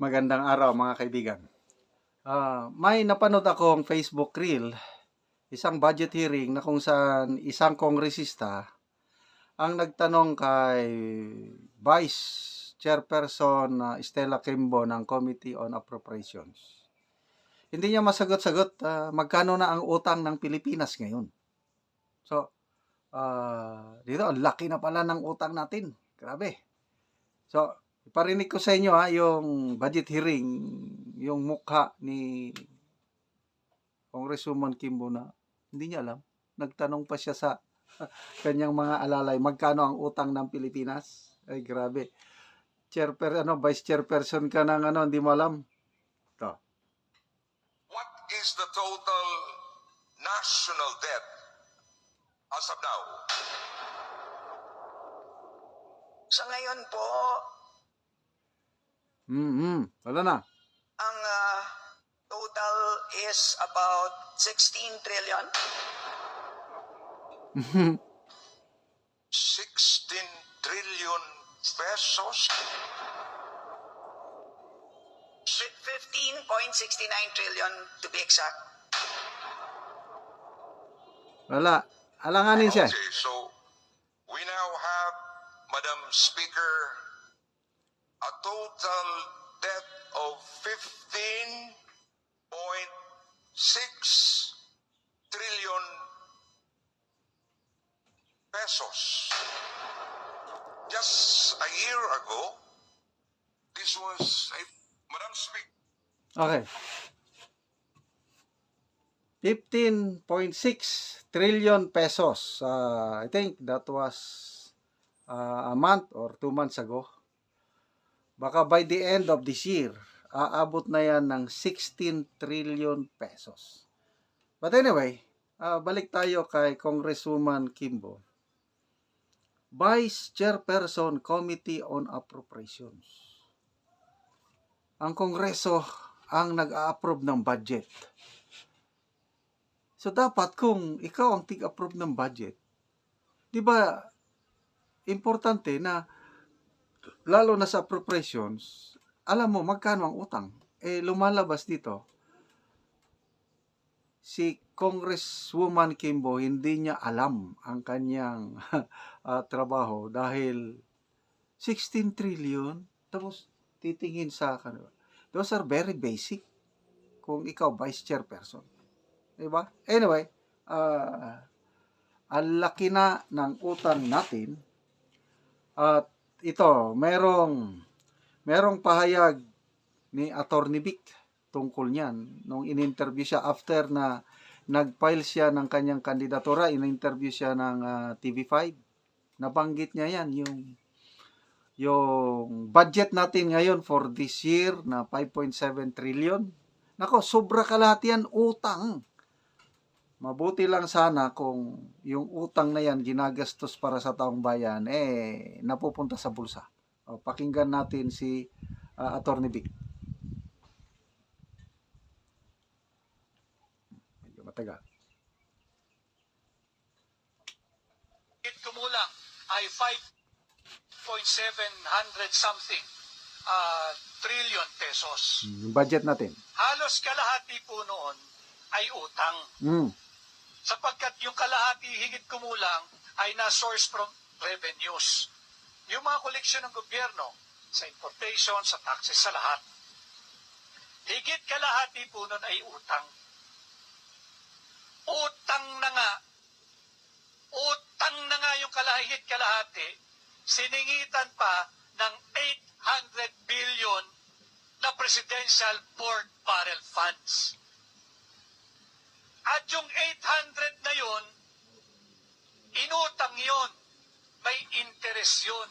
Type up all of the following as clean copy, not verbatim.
Magandang araw mga kaibigan. May napanood akong Facebook reel, isang budget hearing na kung saan isang kongresista ang nagtanong kay Vice Chairperson Stella Kimbo ng Committee on Appropriations. Hindi niya masagot-sagot magkano na ang utang ng Pilipinas ngayon. So, dito, ang laki na pala ng utang natin. Grabe. So, iparinig ko sa inyo yung budget hearing, yung mukha ni Congresswoman Kimbo na hindi niya alam. Nagtanong pa siya sa kanyang mga alalay, magkano ang utang ng Pilipinas? Ay, grabe. Vice chairperson ka ng hindi mo alam. Ito. What is the total national debt as of now? Sa ngayon po, Wala na. ang total is about 16 trillion. 16 trillion pesos? 15.69 trillion to be exact. Wala. Alanganin siya. Okay, so we now have, Madam Speaker, a total debt of 15.6 trillion pesos. Just a year ago, this was, Madam Speaker. Okay. 15.6 trillion pesos. I think that was a month or 2 months ago. Baka by the end of this year, aabot na yan ng 16 trillion pesos. But anyway, balik tayo kay Congresswoman Kimbo. Vice Chairperson Committee on Appropriations. Ang Kongreso ang nag-a-approve ng budget. So dapat kung ikaw ang tig-approve ng budget, di ba importante na lalo na sa appropriations, alam mo magkano ang utang. Lumalabas dito, si Congresswoman Kimbo hindi niya alam ang kanyang trabaho dahil 16 trillion, tapos titingin sa kanila. Those are very basic kung ikaw vice chairperson. Diba? Anyway, ang laki na ng utang natin. At ito, merong pahayag ni Attorney Vic tungkol niyan. Nung in-interview siya after na nag-file siya ng kanyang kandidatura, in-interview siya ng TV5. Nabanggit niya yan, yung budget natin ngayon for this year na 5.7 trillion. Nako, sobra kalahati yan utang. Mabuti lang sana kung yung utang na yan ginagastos para sa taong bayan, napupunta sa bulsa. Pakinggan natin si Attorney Vic. Medyo matagal. Kumulang ay 5.700 something trillion pesos. Yung budget natin. Halos kalahati po noon ay utang. Sapagkat yung kalahati higit kumulang ay na-source from revenues. Yung mga koleksyon ng gobyerno sa importation, sa taxes, sa lahat. Higit kalahati po noon ay utang. Utang na nga yung higit kalahati, siningitan pa ng 800 billion na Presidential Pork Barrel Funds. At yung 800 na yun, inutang yun. May interest yun.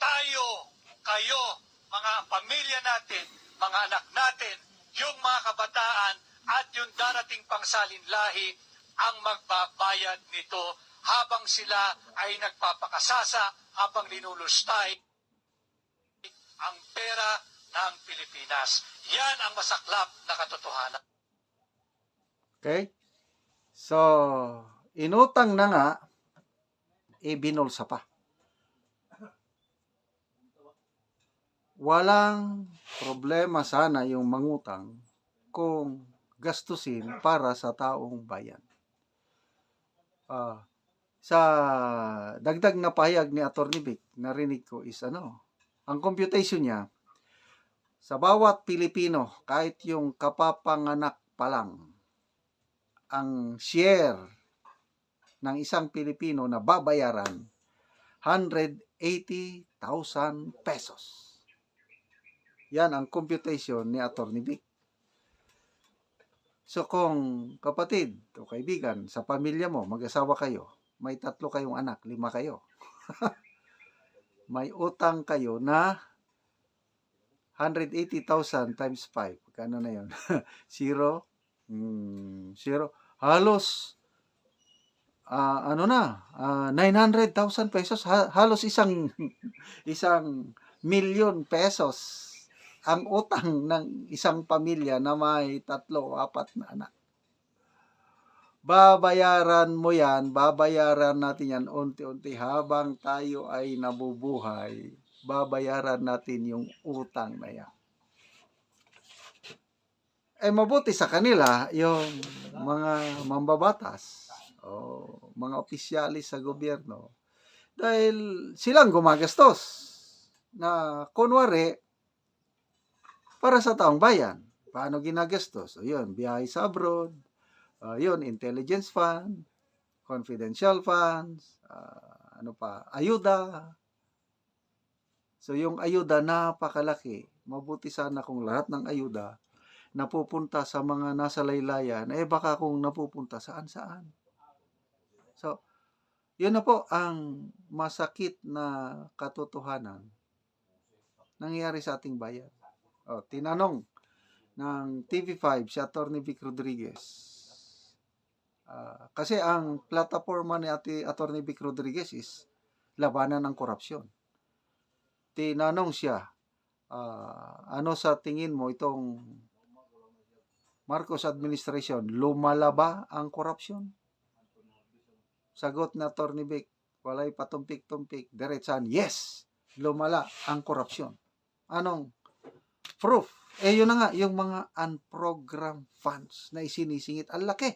Tayo, kayo, mga pamilya natin, mga anak natin, yung mga kabataan, at yung darating pang salinlahi ang magbabayad nito habang sila ay nagpapakasasa, habang linulustay ang pera ng Pilipinas. Yan ang masaklap na katotohanan. Okay? So, inutang na nga, binulsa pa. walang problema sana yung mangutang kung gastusin para sa taong bayan. Sa dagdag na pahayag ni Atty. Vic, narinig ko is ang computation niya, sa bawat Pilipino, kahit yung kapapanganak pa lang, ang share ng isang Pilipino na babayaran, 180,000 pesos. Yan ang computation ni Atty. Vic. So kung kapatid o kaibigan, sa pamilya mo, mag-asawa kayo, may 3 kayong anak, 5 kayo. May utang kayo na 180,000 times 5. Kano na yun? Zero. Halos 900,000 pesos. Halos isang milyon pesos ang utang ng isang pamilya na may 3 o 4 na anak. Babayaran mo yan, babayaran natin yan unti-unti habang tayo ay nabubuhay. Babayaran natin yung utang na yan. Mabuti sa kanila yung mga mambabatas o mga opisyalis sa gobyerno dahil silang gumagastos na kunwari para sa taong bayan. Paano ginagastos? O yun, biyahe sa abroad, yun, intelligence fund, confidential funds, ayuda. So yung ayuda napakalaki. Mabuti sana kung lahat ng ayuda napupunta sa mga nasa laylayan, baka kung napupunta saan-saan. So, yun na po ang masakit na katotohanan nangyayari sa ating bayan. Tinanong ng TV5 si Atty. Vic Rodriguez. Kasi ang plataforma ni Atty. Vic Rodriguez is labanan ng korupsyon. Tinanong siya, ano sa tingin mo itong Marcos administration, lumala ba ang korupsyon? Sagot na Atty. Vic, walay patumpik-tumpik, diretsahan, yes, lumala ang korupsyon. Anong proof? Yun na nga, yung mga unprogrammed funds na isinisingit. Ang laki.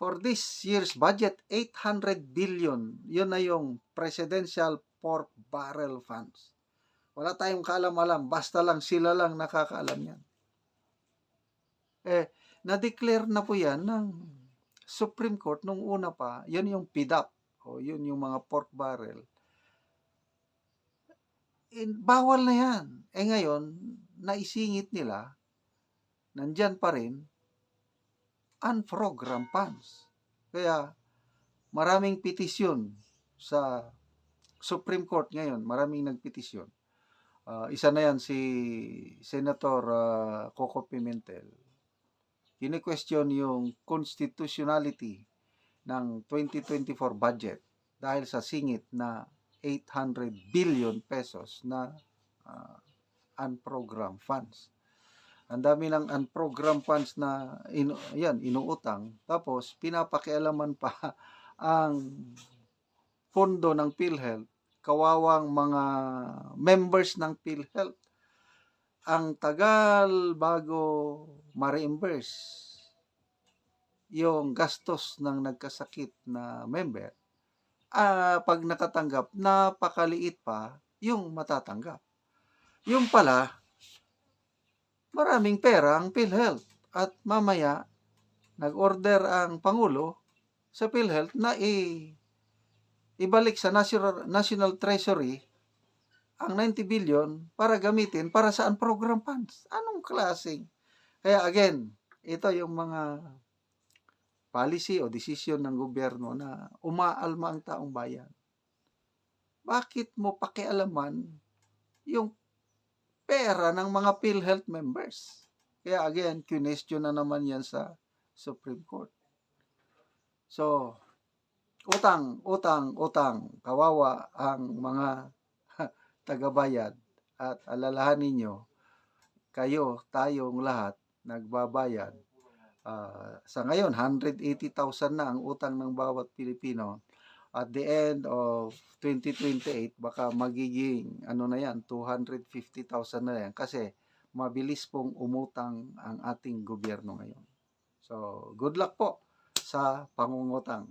For this year's budget, 800 billion. Yun na yung Presidential Pork Barrel Funds. Wala tayong kaalam-alam. Basta lang sila lang nakakaalam yan. Na-declare na po yan ng Supreme Court nung una pa. Yun yung PDAP. O yun yung mga pork barrel. Bawal na yan. Ngayon, naisingit nila, nandyan pa rin, unprogrammed funds. Kaya, maraming petisyon sa Supreme Court ngayon. Maraming nagpetisyon. Isa na yan si Senator Coco Pimentel. Kini-question yung constitutionality ng 2024 budget dahil sa singit na 800 billion pesos na unprogrammed funds. Ang dami ng unprogrammed funds na inuutang, tapos pinapakialaman pa ang pondo ng PhilHealth, kawawang mga members ng PhilHealth. Ang tagal bago ma-reimburse yung gastos ng nagkasakit na member, pag nakatanggap, napakaliit pa yung matatanggap. Yung pala, maraming pera ang PhilHealth at mamaya nag-order ang Pangulo sa PhilHealth na ibalik sa National Treasury ang 90 billion para gamitin para sa unprogrammed funds. Anong klaseng? Kaya again, ito yung mga policy o decision ng gobyerno na umaalma ang taong bayan. Bakit mo pakialaman yung pera ng mga PhilHealth members? Kaya again, question na naman yan sa Supreme Court. So, utang. Kawawa ang mga tagabayad at alalahanin ninyo, kayo, tayong lahat, nagbabayad. Sa ngayon, 180,000 na ang utang ng bawat Pilipino. at the end of 2028, baka magiging, ano na yan, 250,000 na yan. Kasi, mabilis pong umutang ang ating gobyerno ngayon. So, good luck po sa pangungutang.